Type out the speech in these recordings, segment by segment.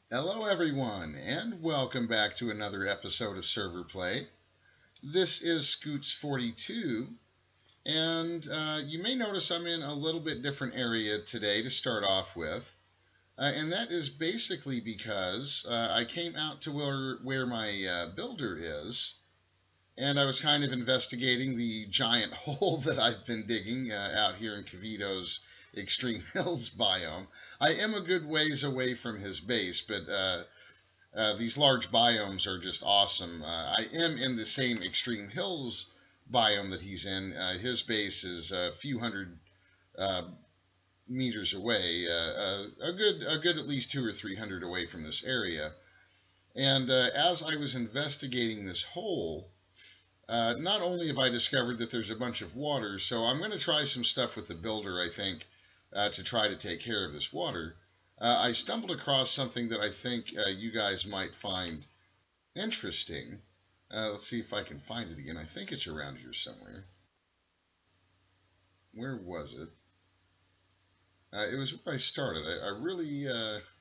Hello, everyone, and welcome back to another episode of Server Play. This is Scoots42, and you may notice I'm in a little bit different area today to start off with, and that is basically because I came out to where my builder is, and I was kind of investigating the giant hole that I've been digging out here in Cavito's Extreme Hills biome. I am a good ways away from his base, but these large biomes are just awesome. I am in the same Extreme Hills biome that he's in. His base is a few hundred uh, meters away, a good at least 200 or 300 away from this area. And as I was investigating this hole, not only have I discovered that there's a bunch of water, so I'm going to try some stuff with the builder, I think, to try to take care of this water. I stumbled across something that I think you guys might find interesting. Let's see if I can find it again. I think it's around here somewhere. Where was it? It was where I started. I really,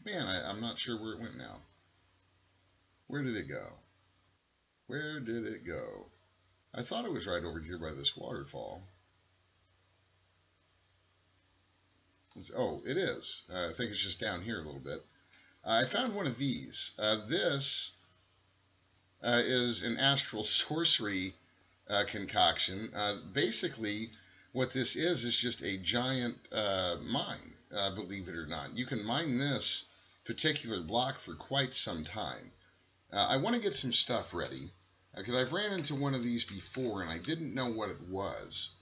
man, I'm not sure where it went now. Where did it go? Where did it go? I thought it was right over here by this waterfall. Oh, it is. I think it's just down here a little bit. I found one of these. This is an astral sorcery concoction. Basically, what this is just a giant mine, believe it or not. You can mine this particular block for quite some time. I want to get some stuff ready, because I've ran into one of these before, and I didn't know what it was.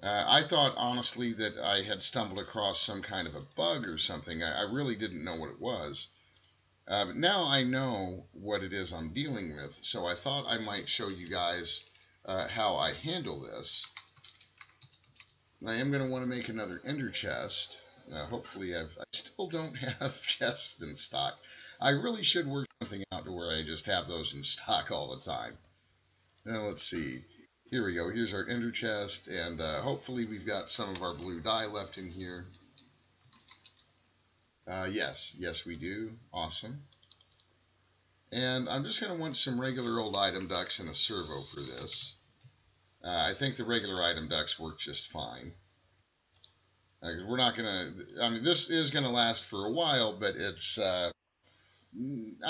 I thought, honestly, that I had stumbled across some kind of a bug or something. I really didn't know what it was. But now I know what it is I'm dealing with, so I thought I might show you guys how I handle this. I am going to want to make another ender chest. Hopefully I still don't have chests in stock. I really should work something out to where I just have those in stock all the time. Now let's see. Here we go. Here's our ender chest, and hopefully we've got some of our blue dye left in here. Yes we do. Awesome. And I'm just going to want some regular old item ducks and a servo for this. I think the regular item ducks work just fine. Because we're not going to, I mean, this is going to last for a while, but it's, I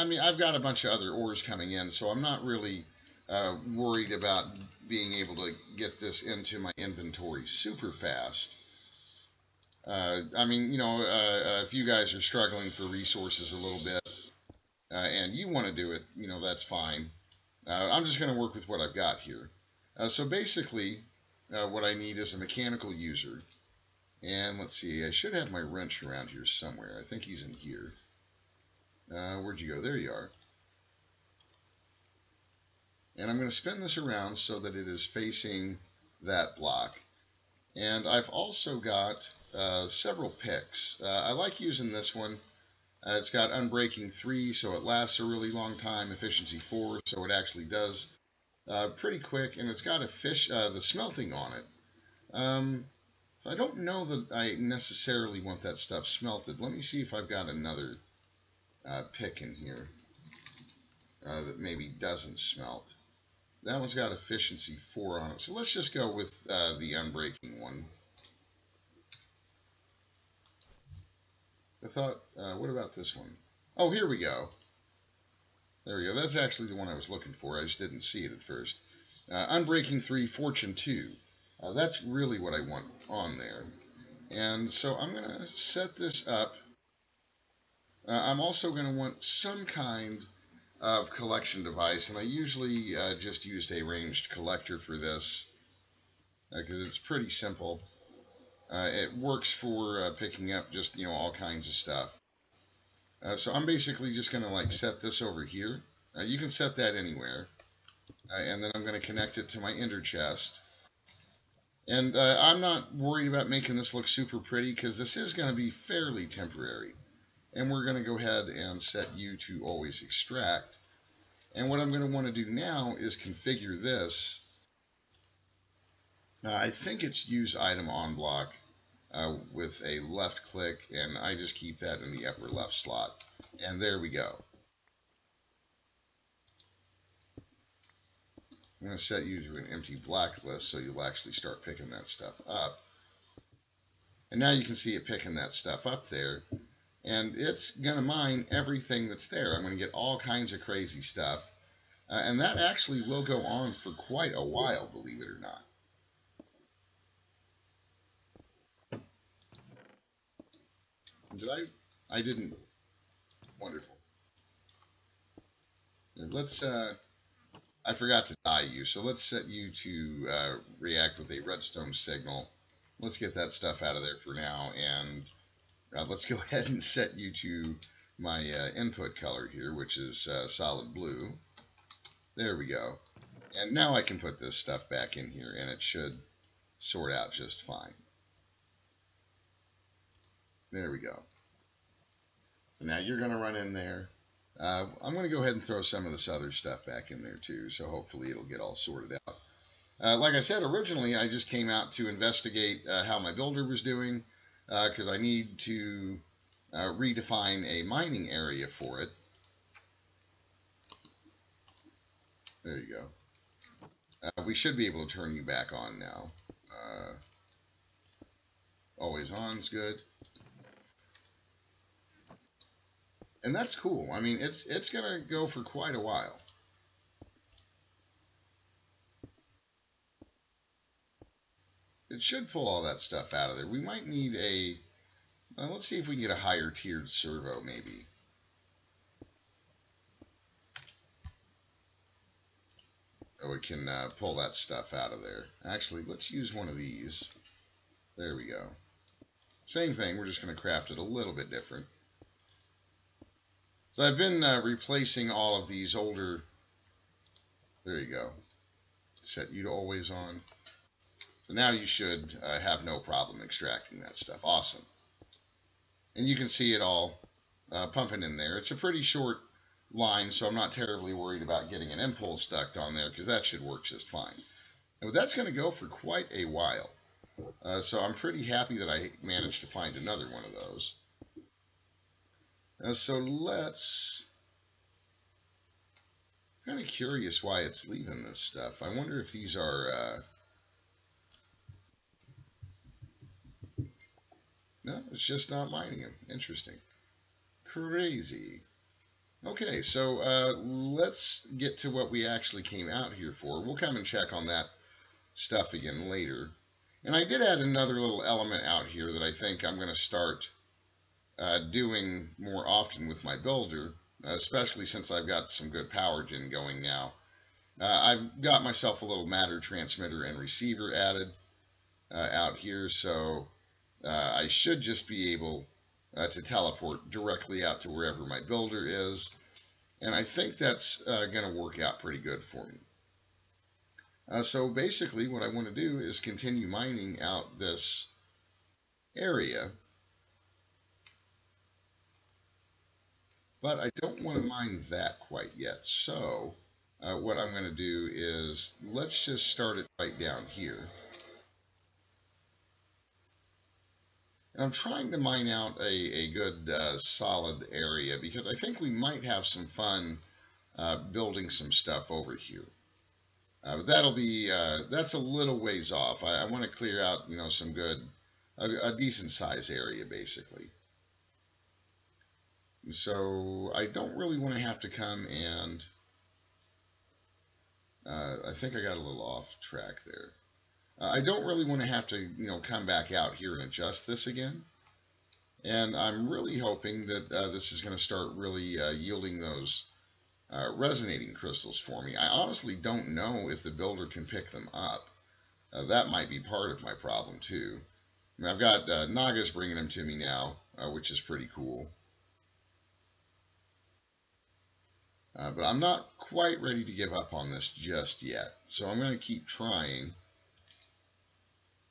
mean, I've got a bunch of other ores coming in, so I'm not really worried about being able to get this into my inventory super fast. I mean, you know, if you guys are struggling for resources a little bit and you want to do it, you know, that's fine. I'm just going to work with what I've got here. So basically, what I need is a mechanical user. And let's see, I should have my wrench around here somewhere. I think he's in here. Where'd you go? There you are. And I'm going to spin this around so that it is facing that block. And I've also got several picks. I like using this one. It's got Unbreaking 3, so it lasts a really long time. Efficiency 4, so it actually does pretty quick. And it's got the smelting on it. So I don't know that I necessarily want that stuff smelted. Let me see if I've got another pick in here that maybe doesn't smelt. That one's got efficiency 4 on it. So let's just go with the unbreaking one. I thought, what about this one? Oh, here we go. There we go. That's actually the one I was looking for. I just didn't see it at first. Unbreaking 3, Fortune 2. That's really what I want on there. And so I'm going to set this up. I'm also going to want some kind of collection device, and I usually just used a ranged collector for this because it's pretty simple. It works for picking up just, you know, all kinds of stuff. So I'm basically just going to like set this over here. You can set that anywhere, and then I'm going to connect it to my ender chest. And I'm not worried about making this look super pretty because this is going to be fairly temporary. And we're going to go ahead and set you to always extract. And what I'm going to want to do now is configure this. I think it's use item on block with a left click, and I just keep that in the upper left slot. And there we go. I'm going to set you to an empty blacklist so you'll actually start picking that stuff up. And now you can see it picking that stuff up there. And it's going to mine everything that's there. I'm going to get all kinds of crazy stuff. And that actually will go on for quite a while, believe it or not. Did I didn't. Wonderful. Let's, I forgot to dye you, so let's set you to react with a redstone signal. Let's get that stuff out of there for now, and let's go ahead and set you to my input color here, which is solid blue. There we go. And now I can put this stuff back in here, and it should sort out just fine. There we go. So now you're going to run in there. I'm going to go ahead and throw some of this other stuff back in there too, so hopefully it'll get all sorted out. Like I said, originally I just came out to investigate how my builder was doing, because I need to redefine a mining area for it. There you go. We should be able to turn you back on now. Always on's good. And that's cool. I mean, it's going to go for quite a while. It should pull all that stuff out of there. We might need a... let's see if we can get a higher tiered servo, maybe. Oh, we can pull that stuff out of there. Actually, let's use one of these. There we go. Same thing, we're just going to craft it a little bit different. So I've been replacing all of these older... There you go. Set you to always on. So now you should have no problem extracting that stuff. Awesome. And you can see it all pumping in there. It's a pretty short line, so I'm not terribly worried about getting an impulse duct on there, because that should work just fine. But that's going to go for quite a while. So I'm pretty happy that I managed to find another one of those. So let's... I'm kind of curious why it's leaving this stuff. I wonder if these are... No, it's just not mining them. Interesting. Crazy. Okay, so let's get to what we actually came out here for. We'll come and check on that stuff again later. And I did add another little element out here that I think I'm going to start doing more often with my builder, especially since I've got some good power gen going now. I've got myself a little matter transmitter and receiver added out here, so I should just be able to teleport directly out to wherever my builder is, and I think that's going to work out pretty good for me. So basically what I want to do is continue mining out this area, but I don't want to mine that quite yet. So what I'm going to do is let's just start it right down here. And I'm trying to mine out a good solid area, because I think we might have some fun building some stuff over here. But that'll be, that's a little ways off. I want to clear out, you know, some good, a decent size area basically. So I don't really want to have to come and, I think I got a little off track there. I don't really want to have to, you know, come back out here and adjust this again. And I'm really hoping that this is going to start really yielding those resonating crystals for me. I honestly don't know if the builder can pick them up. That might be part of my problem too. I mean, I've got Naga's bringing them to me now, which is pretty cool. But I'm not quite ready to give up on this just yet. So I'm going to keep trying,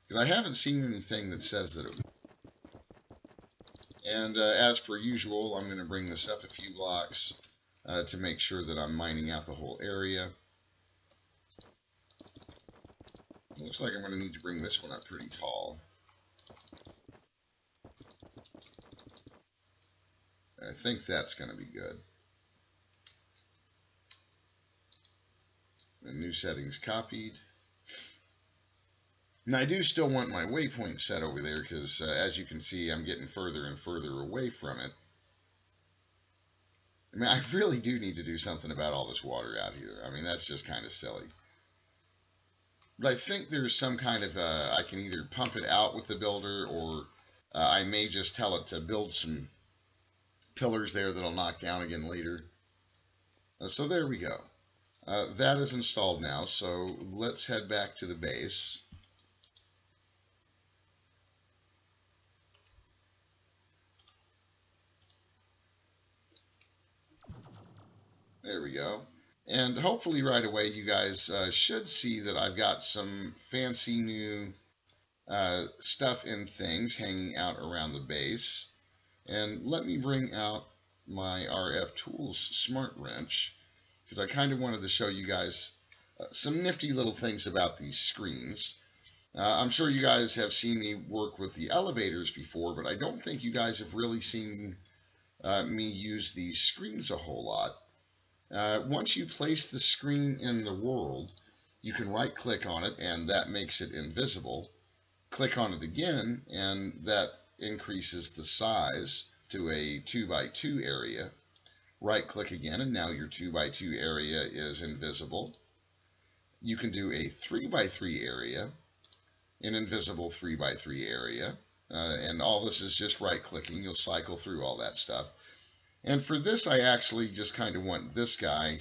because I haven't seen anything that says that it will. And as per usual, I'm going to bring this up a few blocks to make sure that I'm mining out the whole area. Looks like I'm going to need to bring this one up pretty tall. I think that's going to be good. The new settings copied. And I do still want my waypoint set over there because, as you can see, I'm getting further and further away from it. I mean, I really do need to do something about all this water out here. I mean, that's just kind of silly. But I think there's some kind of, I can either pump it out with the builder, or I may just tell it to build some pillars there that I'll knock down again later. So there we go. That is installed now, so let's head back to the base. There we go. And hopefully right away you guys should see that I've got some fancy new stuff and things hanging out around the base. And let me bring out my RF Tools Smart Wrench, because I kind of wanted to show you guys some nifty little things about these screens. I'm sure you guys have seen me work with the elevators before, but I don't think you guys have really seen me use these screens a whole lot. Once you place the screen in the world, you can right-click on it, and that makes it invisible. Click on it again, and that increases the size to a 2x2 area. Right-click again, and now your 2x2 area is invisible. You can do a 3x3 area, an invisible 3x3 area, and all this is just right-clicking. You'll cycle through all that stuff. And for this, I actually just kind of want this guy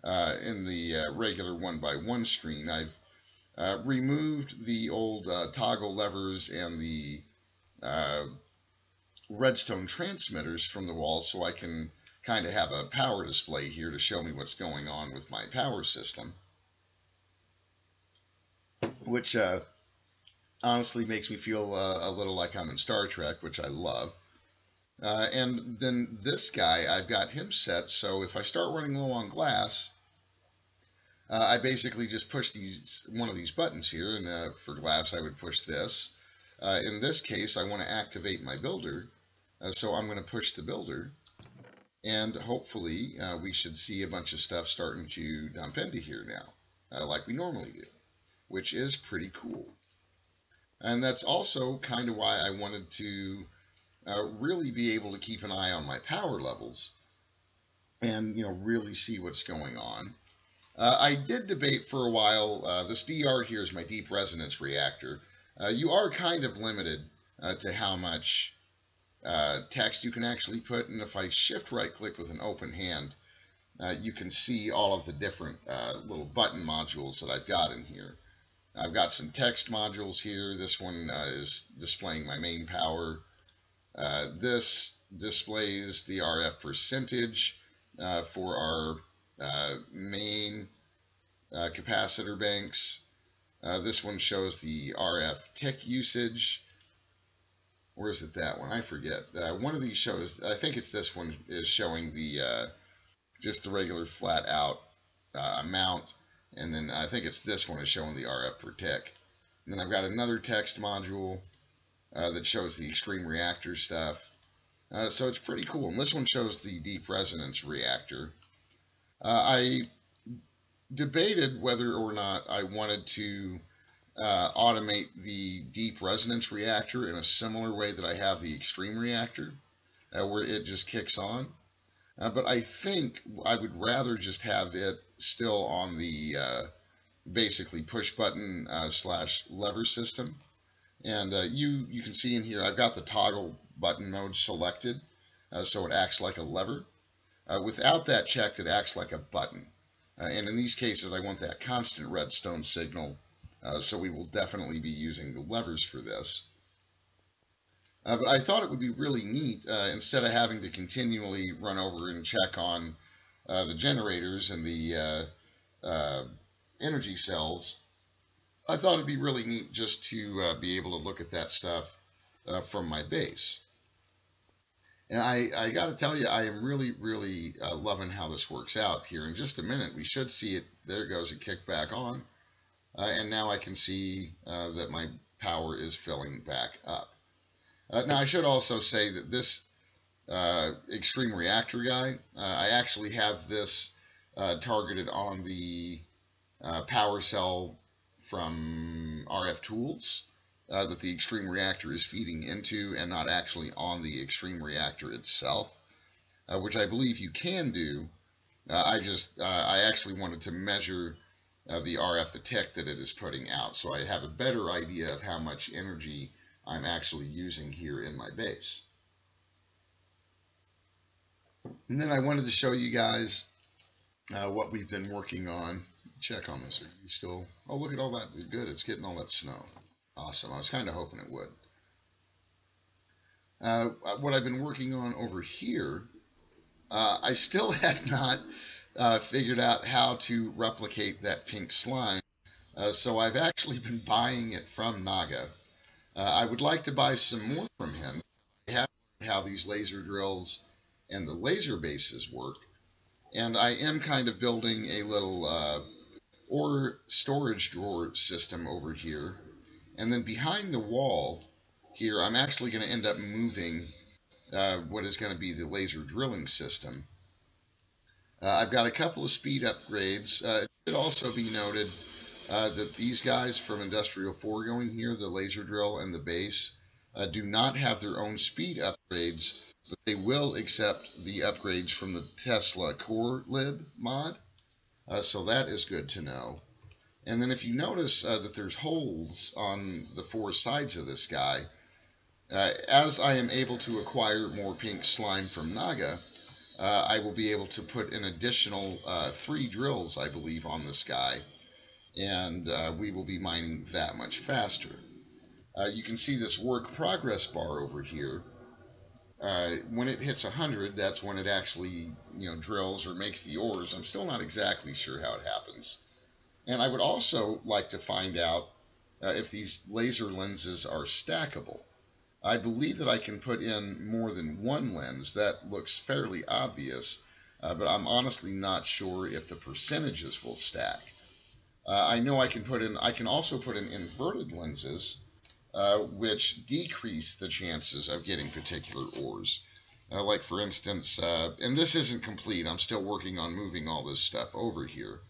in the regular 1x1 screen. I've removed the old toggle levers and the redstone transmitters from the wall, so I can kind of have a power display here to show me what's going on with my power system, which honestly makes me feel a little like I'm in Star Trek, which I love. And then this guy, I've got him set so if I start running low on glass, I basically just push one of these buttons here, and for glass I would push this. In this case, I want to activate my builder, so I'm going to push the builder, and hopefully we should see a bunch of stuff starting to dump into here now, like we normally do, which is pretty cool. And that's also kind of why I wanted to really be able to keep an eye on my power levels and, really see what's going on. I did debate for a while, this DR here is my deep resonance reactor. You are kind of limited to how much text you can actually put, and if I shift right click with an open hand, you can see all of the different little button modules that I've got in here. I've got some text modules here. This one is displaying my main power. This displays the RF percentage for our main capacitor banks. This one shows the RF tick usage. Or is it that one? I forget. One of these shows, I think it's this one, is showing the just the regular flat out amount. And then I think it's this one is showing the RF per tick. And then I've got another text module that shows the extreme reactor stuff. So it's pretty cool. And this one shows the deep resonance reactor. I debated whether or not I wanted to automate the deep resonance reactor in a similar way that I have the extreme reactor, where it just kicks on. But I think I would rather just have it still on the basically push button / lever system. And you can see in here, I've got the toggle button mode selected, so it acts like a lever. Without that checked, it acts like a button. And in these cases, I want that constant redstone signal, so we will definitely be using the levers for this. But I thought it would be really neat, instead of having to continually run over and check on the generators and the energy cells, I thought it'd be really neat just to be able to look at that stuff from my base. And I got to tell you, I am really, really loving how this works out here. In just a minute, we should see it. There it goes. It kicked back on. And now I can see that my power is filling back up. Now, I should also say that this extreme reactor guy. I actually have this targeted on the power cell from RF Tools that the extreme reactor is feeding into, and not actually on the extreme reactor itself, which I believe you can do. I actually wanted to measure the RF tick that it is putting out, so I have a better idea of how much energy I'm actually using here in my base. And then I wanted to show you guys what we've been working on. Check on this. Are you still? Oh, look at all that. Good. It's getting all that snow. Awesome. I was kind of hoping it would. What I've been working on over here, I still have not figured out how to replicate that pink slime. So I've actually been buying it from Naga. I would like to buy some more from him. I have learned how these laser drills and the laser bases work. And I am kind of building a little ore storage drawer system over here. And then behind the wall here, I'm actually going to end up moving what is going to be the laser drilling system. I've got a couple of speed upgrades. It should also be noted that these guys from Industrial 4 going here, the laser drill and the base, do not have their own speed upgrades, but they will accept the upgrades from the Tesla Core Lib mod. So that is good to know. And then if you notice that there's holes on the four sides of this guy, as I am able to acquire more pink slime from Naga, I will be able to put an additional 3 drills, I believe, on this guy, and we will be mining that much faster. You can see this work progress bar over here. When it hits 100, that's when it actually, drills or makes the ores. I'm still not exactly sure how it happens. And I would also like to find out if these laser lenses are stackable. I believe that I can put in more than one lens. That looks fairly obvious, but I'm honestly not sure if the percentages will stack. I know I can also put in inverted lenses, which decrease the chances of getting particular ores. Like for instance, and this isn't complete, I'm still working on moving all this stuff over here.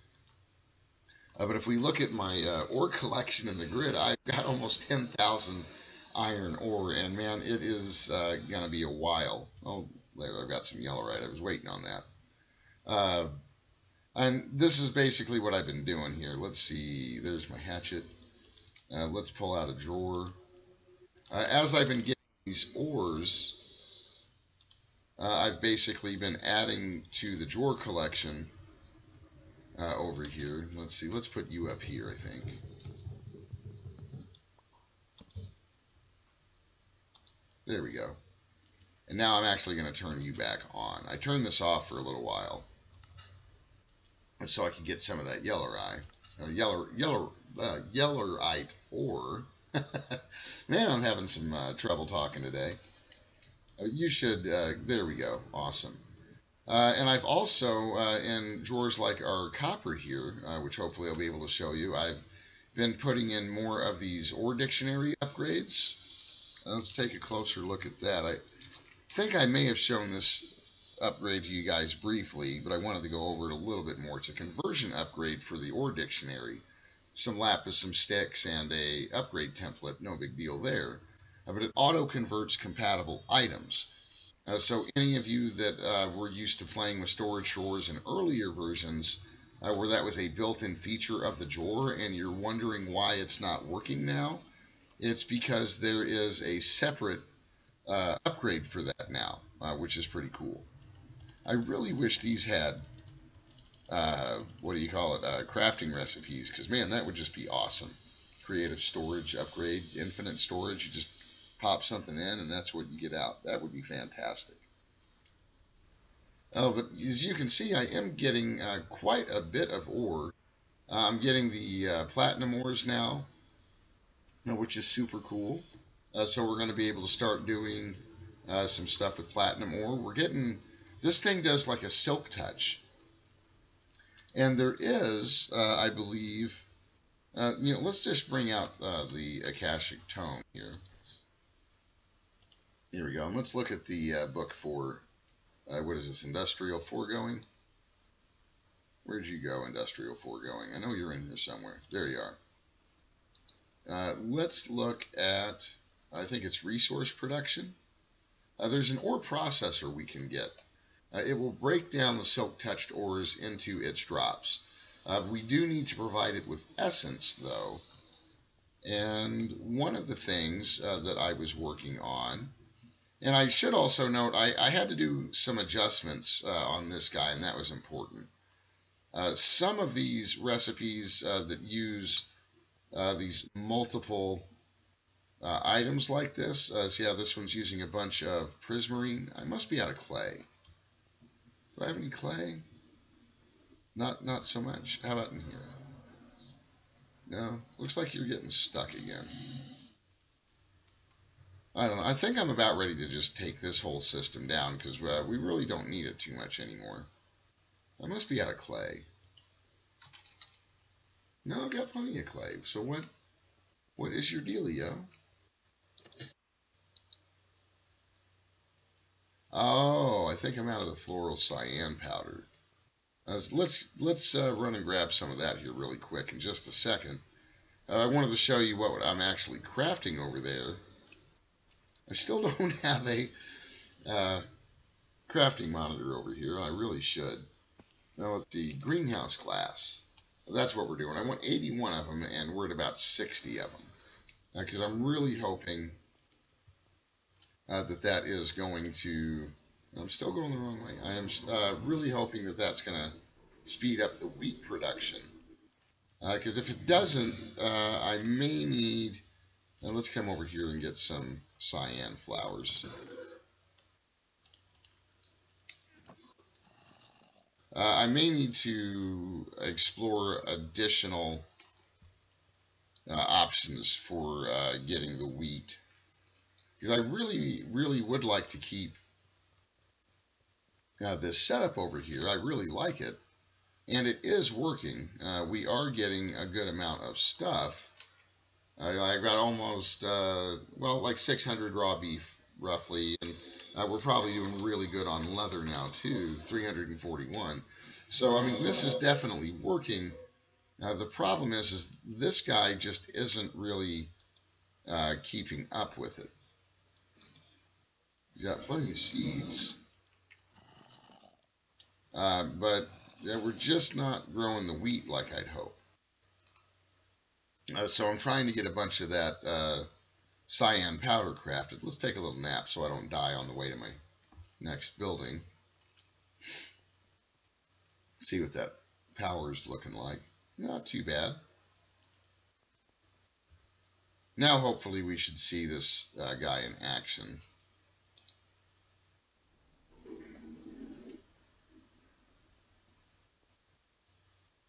But if we look at my ore collection in the grid, I've got almost 10,000 iron ore, and man, it is going to be a while. Oh, there, I've got some yellowite. I was waiting on that. And this is basically what I've been doing here. Let's see. There's my hatchet. Let's pull out a drawer. As I've been getting these ores, I've basically been adding to the drawer collection over here. Let's see. Let's put you up here, I think. There we go. And now I'm actually going to turn you back on. I turned this off for a little while, so I could get some of that yellorite ore. Man, I'm having some trouble talking today. You should, there we go, awesome. And I've also, in drawers like our copper here, which hopefully I'll be able to show you, I've been putting in more of these ore dictionary upgrades. Let's take a closer look at that. I think I may have shown this upgrade to you guys briefly, but I wanted to go over it a little bit more. It's a conversion upgrade for the ore dictionary. Some lapis, some sticks, and a upgrade template. No big deal there. But it auto-converts compatible items. So any of you that were used to playing with storage drawers in earlier versions, where that was a built-in feature of the drawer, and you're wondering why it's not working now, it's because there is a separate upgrade for that now, which is pretty cool. I really wish these had, crafting recipes, because, man, that would just be awesome. Creative storage upgrade, infinite storage, you just pop something in, and that's what you get out. That would be fantastic. Oh, but as you can see, I am getting quite a bit of ore. I'm getting the platinum ores now, which is super cool. So we're going to be able to start doing some stuff with platinum ore. We're getting, this thing does like a silk touch. And there is, I believe, let's just bring out the Akashic Tome here. Here we go. And let's look at the book for, what is this, Industrial Foregoing? Where'd you go, Industrial Foregoing? I know you're in here somewhere. There you are. Let's look at, I think it's resource production. There's an ore processor we can get. It will break down the silk-touched ores into its drops. We do need to provide it with essence, though. And one of the things that I was working on, and I should also note, I had to do some adjustments on this guy, and that was important. Some of these recipes that use these multiple items like this, so yeah, this one's using a bunch of prismarine. I must be out of clay. Do I have any clay? Not so much. How about in here? No. Looks like you're getting stuck again. I don't know. I think I'm about ready to just take this whole system down because we really don't need it too much anymore. I must be out of clay. No, I've got plenty of clay. So what is your dealio? Oh, I think I'm out of the floral cyan powder. Let's run and grab some of that here really quick in just a second. I wanted to show you what I'm actually crafting over there. I still don't have a crafting monitor over here. I really should. Now let's see, greenhouse glass. That's what we're doing. I want 81 of them, and we're at about 60 of them. Because I'm really hoping that is going to... I'm still going the wrong way. I am really hoping that that's going to speed up the wheat production. Because if it doesn't, I may need... Now let's come over here and get some cyan flowers. I may need to explore additional options for getting the wheat. Because I really would like to keep this setup over here. I really like it. And it is working. We are getting a good amount of stuff. I've got almost, well, like 600 raw beef, roughly. And we're probably doing really good on leather now, too, 341. So, I mean, this is definitely working. The problem is this guy just isn't really keeping up with it. He's got plenty of seeds. But we're just not growing the wheat like I'd hope. So I'm trying to get a bunch of that cyan powder crafted. Let's take a little nap so I don't die on the way to my next building. See what that power's looking like. Not too bad. Now hopefully we should see this guy in action.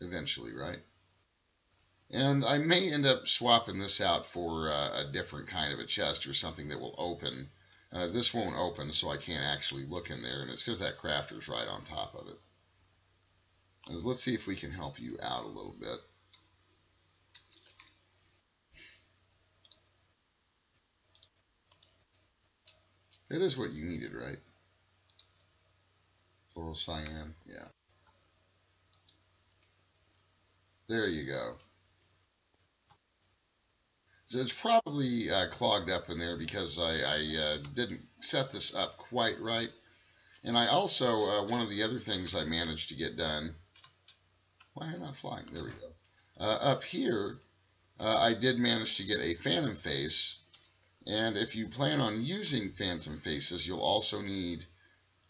Eventually, right? And I may end up swapping this out for a different kind of a chest or something that will open. This won't open, so I can't actually look in there, and it's because that crafter's right on top of it. Let's see if we can help you out a little bit. It is what you needed, right? Floral cyan, yeah. There you go. So it's probably clogged up in there because I didn't set this up quite right. And I also, one of the other things I managed to get done, why am I not flying? There we go. Up here, I did manage to get a phantom face. And if you plan on using phantom faces, you'll also need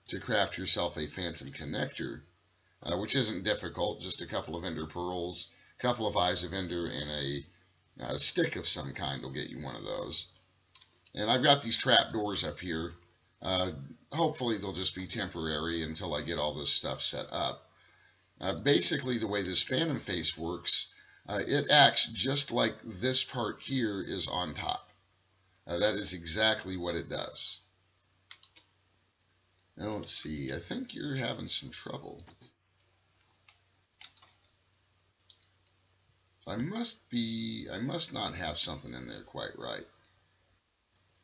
to craft yourself a phantom connector, which isn't difficult, just a couple of ender pearls, a couple of eyes of ender, and a stick of some kind will get you one of those. And I've got these trap doors up here. Hopefully they'll just be temporary until I get all this stuff set up. Basically the way this phantom face works, it acts just like this part here is on top. That is exactly what it does. Now let's see, I think you're having some trouble. I must not have something in there quite right.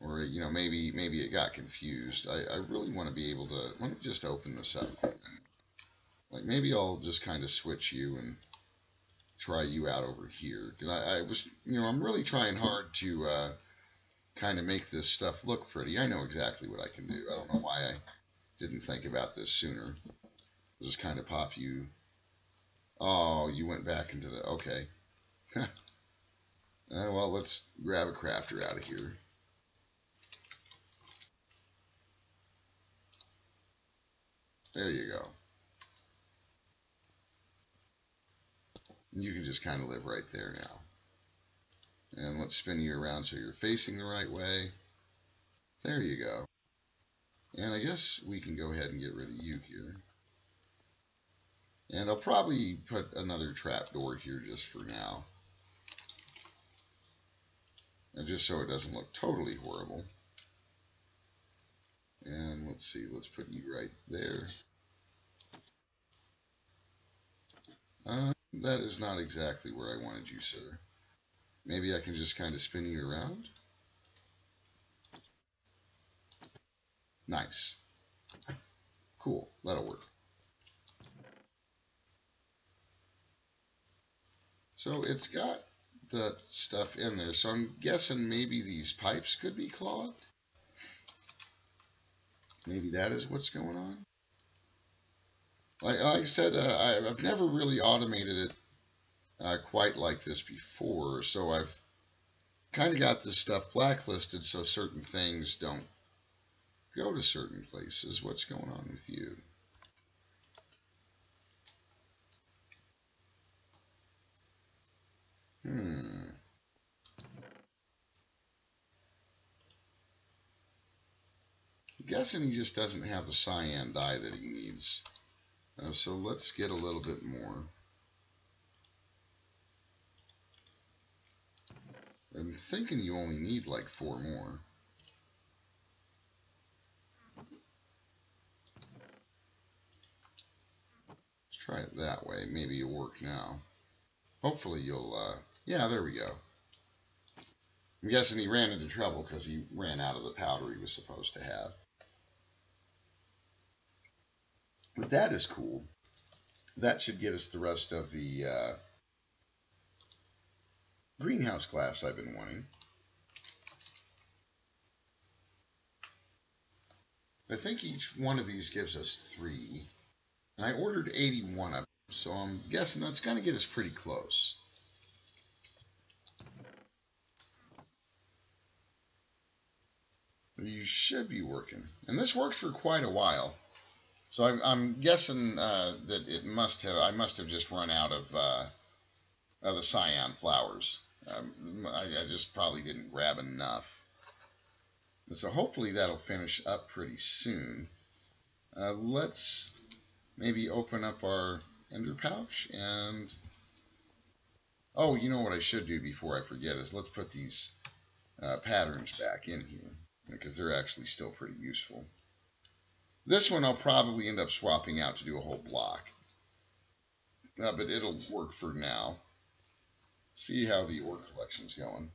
Or, you know, maybe it got confused. I really want to be able to, let me just open this up for a minute. Like, maybe I'll just kind of switch you and try you out over here. Because I was, you know, I'm really trying hard to kind of make this stuff look pretty. I know exactly what I can do. I don't know why I didn't think about this sooner. I'll just kind of pop you. Oh, you went back into the, okay. Well, let's grab a crafter out of here. There you go. You can just kind of live right there now. And let's spin you around so you're facing the right way. There you go. And I guess we can go ahead and get rid of you here. And I'll probably put another trapdoor here just for now. And just so it doesn't look totally horrible. And let's see, let's put you right there. That is not exactly where I wanted you, sir. Maybe I can just kind of spin you around. Nice. Cool, that'll work. So it's got the stuff in there, so I'm guessing maybe these pipes could be clogged. Maybe that is what's going on. Like I said, I've never really automated it quite like this before, so I've kind of got this stuff blacklisted so certain things don't go to certain places. What's going on with you? I'm guessing he just doesn't have the cyan dye that he needs. So let's get a little bit more. I'm thinking you only need like 4 more. Let's try it that way. Maybe it'll work now. Hopefully you'll, yeah, there we go. I'm guessing he ran into trouble because he ran out of the powder he was supposed to have. But that is cool. That should get us the rest of the greenhouse glass I've been wanting. I think each one of these gives us 3. And I ordered 81 of them, so I'm guessing that's going to get us pretty close. You should be working. And this worked for quite a while. So I'm guessing that it must have, I must have just run out of the cyan flowers. I just probably didn't grab enough. And so hopefully that'll finish up pretty soon. Let's maybe open up our ender pouch and... Oh, you know what I should do before I forget is let's put these patterns back in here, because they're actually still pretty useful. This one I'll probably end up swapping out to do a whole block. But it'll work for now. See how the ore collection's going.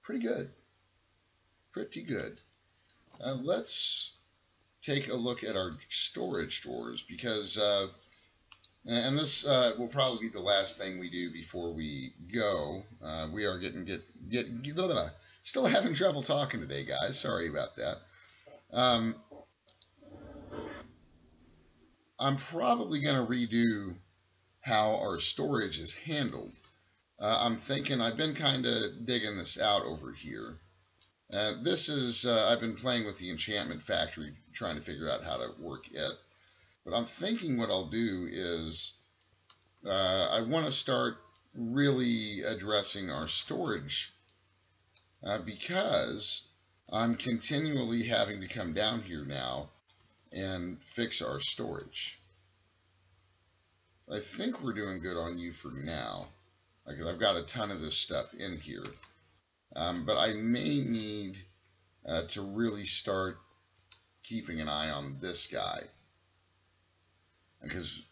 Pretty good. Pretty good. Let's take a look at our storage drawers, because, and this will probably be the last thing we do before we go. We are still having trouble talking today, guys. Sorry about that. I'm probably going to redo how our storage is handled. I'm thinking, I've been kind of digging this out over here. This is, I've been playing with the enchantment factory, trying to figure out how to work it. But I'm thinking what I'll do is, I want to start really addressing our storage, because I'm continually having to come down here now and fix our storage. I think we're doing good on you for now, because I've got a ton of this stuff in here. But I may need to really start keeping an eye on this guy, because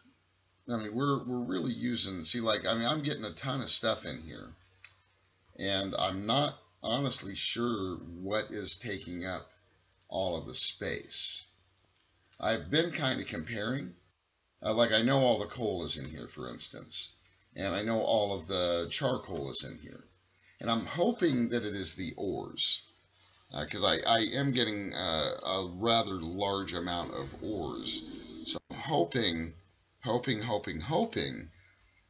I mean we're really using. See, like, I mean, I'm getting a ton of stuff in here, and I'm not honestly sure what is taking up all of the space. I've been kind of comparing. Like I know all the coal is in here, for instance, and I know all of the charcoal is in here. And I'm hoping that it is the ores, because I am getting a rather large amount of ores. So I'm hoping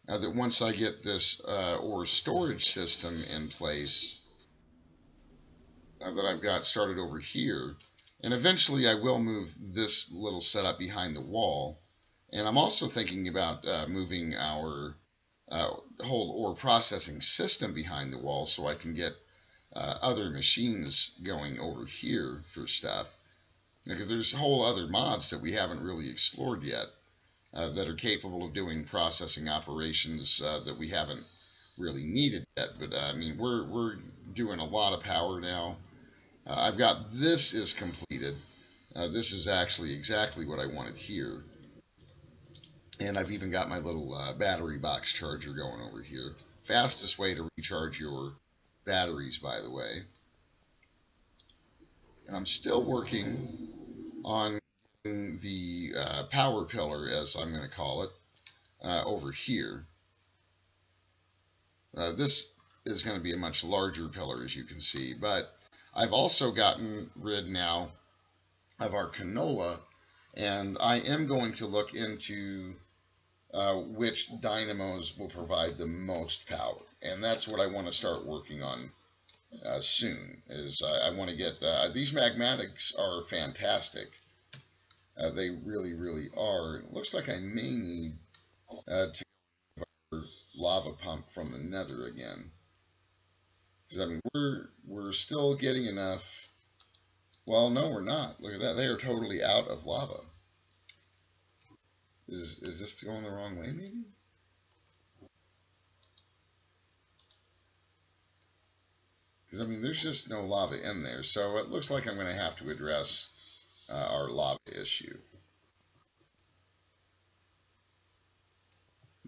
that once I get this ore storage system in place, that I've got started over here, and eventually I will move this little setup behind the wall. And I'm also thinking about moving our whole ore processing system behind the wall so I can get other machines going over here for stuff. Because there's whole other mods that we haven't really explored yet that are capable of doing processing operations that we haven't really needed yet. But I mean, we're doing a lot of power now. I've got this is completed. This is actually exactly what I wanted here. And I've even got my little battery box charger going over here. Fastest way to recharge your batteries, by the way. And I'm still working on the power pillar, as I'm going to call it, over here. This is going to be a much larger pillar, as you can see. But I've also gotten rid now of our canola, and I am going to look into which dynamos will provide the most power. And that's what I want to start working on soon. Is I want to get these magmatics are fantastic. They really, really are. It looks like I may need to go lava pump from the nether again. Because I mean, we're still getting enough. Well, no, we're not. Look at that. They are totally out of lava. Is this going the wrong way, maybe? Because, I mean, there's just no lava in there. So it looks like I'm going to have to address our lava issue.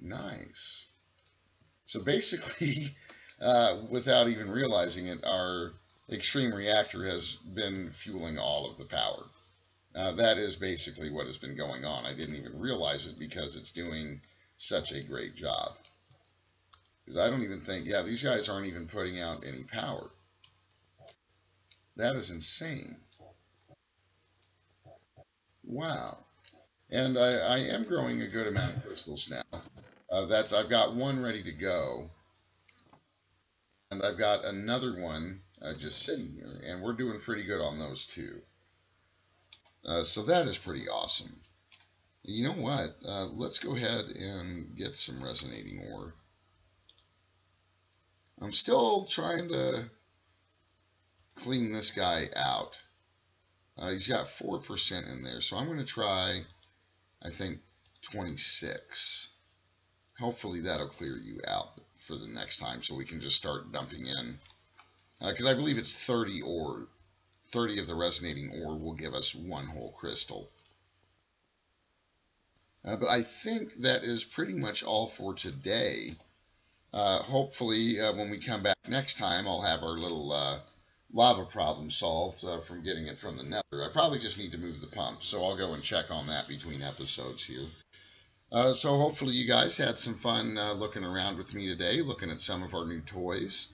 Nice. So basically, without even realizing it, our extreme reactor has been fueling all of the power. That is basically what has been going on. I didn't even realize it because it's doing such a great job. Because I don't even think, yeah, these guys aren't even putting out any power. That is insane. Wow. And I am growing a good amount of crystals now. I've got one ready to go. And I've got another one just sitting here. And we're doing pretty good on those too. So that is pretty awesome. You know what? Let's go ahead and get some resonating ore. I'm still trying to clean this guy out. He's got 4% in there, so I'm going to try, I think, 26. Hopefully that'll clear you out for the next time so we can just start dumping in. Because I believe it's 30 ore. 30 of the resonating ore will give us one whole crystal. But I think that is pretty much all for today. Hopefully, when we come back next time, I'll have our little lava problem solved from getting it from the nether. I probably just need to move the pump, so I'll go and check on that between episodes here. So hopefully you guys had some fun looking around with me today, looking at some of our new toys.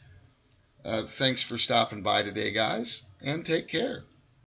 Thanks for stopping by today, guys, and take care.